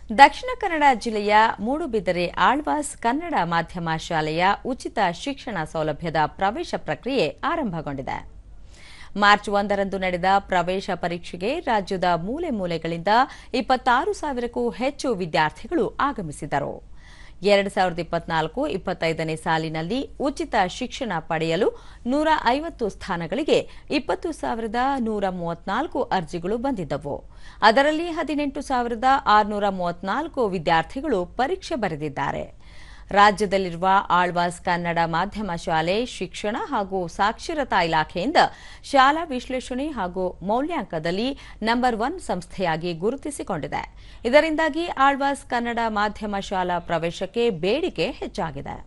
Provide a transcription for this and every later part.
ದಕ್ಷಿಣ ಕನ್ನಡ ಜಿಲ್ಲೆಯ ಮೂಡುಬಿದಿರೆ ಆಳ್ವಾಸ್ ಕನ್ನಡ ಮಾಧ್ಯಮ ಶಾಲೆಯ ಉಚಿತ ಶಿಕ್ಷಣ ಸೌಲಭ್ಯದ ಪ್ರವೇಶ ಪ್ರಕ್ರಿಯೆ ಆರಂಭಗೊಂಡಿದೆ. ಮಾರ್ಚ್ 1ರಂದು ನಡೆದ ಪ್ರವೇಶ ಪರೀಕ್ಷೆಗೆ ರಾಜ್ಯದ ಮೂಲೆ ಮೂಲೆಗಳಿಂದ 26,000ಕ್ಕೂ ಹೆಚ್ಚು ವಿದ್ಯಾರ್ಥಿಗಳು ಆಗಮಿಸಿದರು. 2024-25ನೇ ಸಾಲಿನಲ್ಲಿ ಉಚಿತ ಶಿಕ್ಷಣ ಪಡೆಯಲು 150 ಸ್ಥಾನಗಳಿಗೆ 20,134 ಅರ್ಜಿಗಳು ಬಂದಿದ್ದವು. ಅದರಲ್ಲಿ 18,634 ವಿದ್ಯಾರ್ಥಿಗಳು ಪರೀಕ್ಷೆ ಬರೆದಿದ್ದಾರೆ. ರಾಜ್ಯದಲ್ಲಿರುವ ಆಳ್ವಾಸ್ ಕನ್ನಡ ಮಾಧ್ಯಮ ಶಾಲೆ ಶಿಕ್ಷಣ ಹಾಗೂ ಸಾಕ್ಷರತಾ ಇಲಾಖೆಯಿಂದ ಶಾಲಾ ವಿಶ್ಲೇಷಣೆ ಹಾಗೂ ಮೌಲ್ಯಾಂಕನದಲ್ಲಿ ನಂಬರ್ 1 ಸಂಸ್ಥೆಯಾಗಿ ಗುರುತಿಸಿಕೊಂಡಿದೆ. ಇದರಿಂದಾಗಿ ಆಳ್ವಾಸ್ ಕನ್ನಡ ಮಾಧ್ಯಮ ಶಾಲಾ ಪ್ರವೇಶಕ್ಕೆ ಬೇಡಿಕೆ ಹೆಚ್ಚಾಗಿದೆ.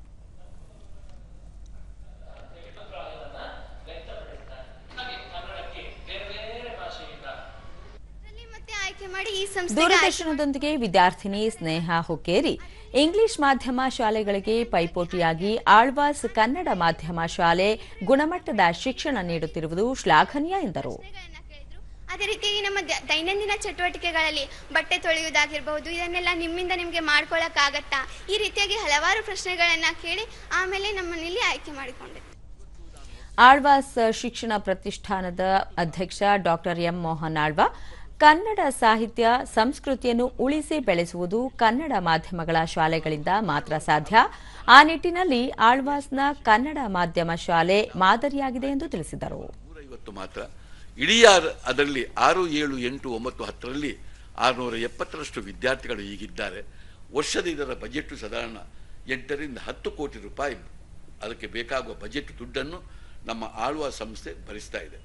ದೂರದರ್ಶನದೊಂದಿಗೆ ವಿದ್ಯಾರ್ಥಿನಿ ಸ್ನೇಹ ಹುಕ್ಕೇರಿ ಇಂಗ್ಲಿಷ್ ಮಾಧ್ಯಮ ಶಾಲೆಗಳಿಗೆ ಪೈಪೋಟಿಯಾಗಿ ಆಳ್ವಾಸ್ ಕನ್ನಡ ಮಾಧ್ಯಮ ಶಾಲೆ ಗುಣಮಟ್ಟದ ಶಿಕ್ಷಣ ನೀಡುತ್ತಿರುವುದು ಶ್ಲಾಘನೀಯ ಎಂದರು. ಅದೇ ರೀತಿಯಾಗಿ ನಮ್ಮ ದೈನಂದಿನ ಚಟುವಟಿಕೆಗಳಲ್ಲಿ ಬಟ್ಟೆ ತೊಳೆಯುವುದಾಗಿರಬಹುದು, ಇದನ್ನೆಲ್ಲ ನಿಮ್ಮಿಂದ ನಿಮಗೆ ಮಾಡ್ಕೊಳ್ಳೋಕ್ಕಾಗತ್ತಾ, ಈ ರೀತಿಯಾಗಿ ಹಲವಾರು ಪ್ರಶ್ನೆಗಳನ್ನ ಕೇಳಿ ಆಮೇಲೆ ನಮ್ಮನ್ನಿಲ್ಲಿ ಆಯ್ಕೆ ಮಾಡಿಕೊಂಡಿದ್ದೆ. ಆಳ್ವಾಸ್ ಶಿಕ್ಷಣ ಪ್ರತಿಷ್ಠಾನದ ಅಧ್ಯಕ್ಷ ಡಾಕ್ಟರ್ ಎಂ ಮೋಹನ್ ಆಳ್ವ ಕನ್ನಡ ಸಾಹಿತ್ಯ ಸಂಸ್ಕೃತಿಯನ್ನು ಉಳಿಸಿ ಬೆಳೆಸುವುದು ಕನ್ನಡ ಮಾಧ್ಯಮಗಳ ಶಾಲೆಗಳಿಂದ ಮಾತ್ರ ಸಾಧ್ಯ. ಆ ನಿಟ್ಟಿನಲ್ಲಿ ಆಳ್ವಾಸ್ನ ಕನ್ನಡ ಮಾಧ್ಯಮ ಶಾಲೆ ಮಾದರಿಯಾಗಿದೆ ಎಂದು ತಿಳಿಸಿದರು. ಮಾತ್ರ ಇಡೀ ಅದರಲ್ಲಿ 6, 7, 8, 9, 10ರಲ್ಲಿ 670ರಷ್ಟು ವಿದ್ಯಾರ್ಥಿಗಳು ಈಗಿದ್ದಾರೆ. ವರ್ಷದ ಇದರ ಬಜೆಟ್ ಸಾಧಾರಣ 8 ರಿಂದ 10 ಕೋಟಿ ರೂಪಾಯಿ. ಅದಕ್ಕೆ ಬೇಕಾಗುವ ಬಜೆಟ್ ದುಡ್ಡನ್ನು ನಮ್ಮ ಆಳ್ವಾಸ್ ಸಂಸ್ಥೆ ಭರಿಸ್ತಾ ಇದೆ.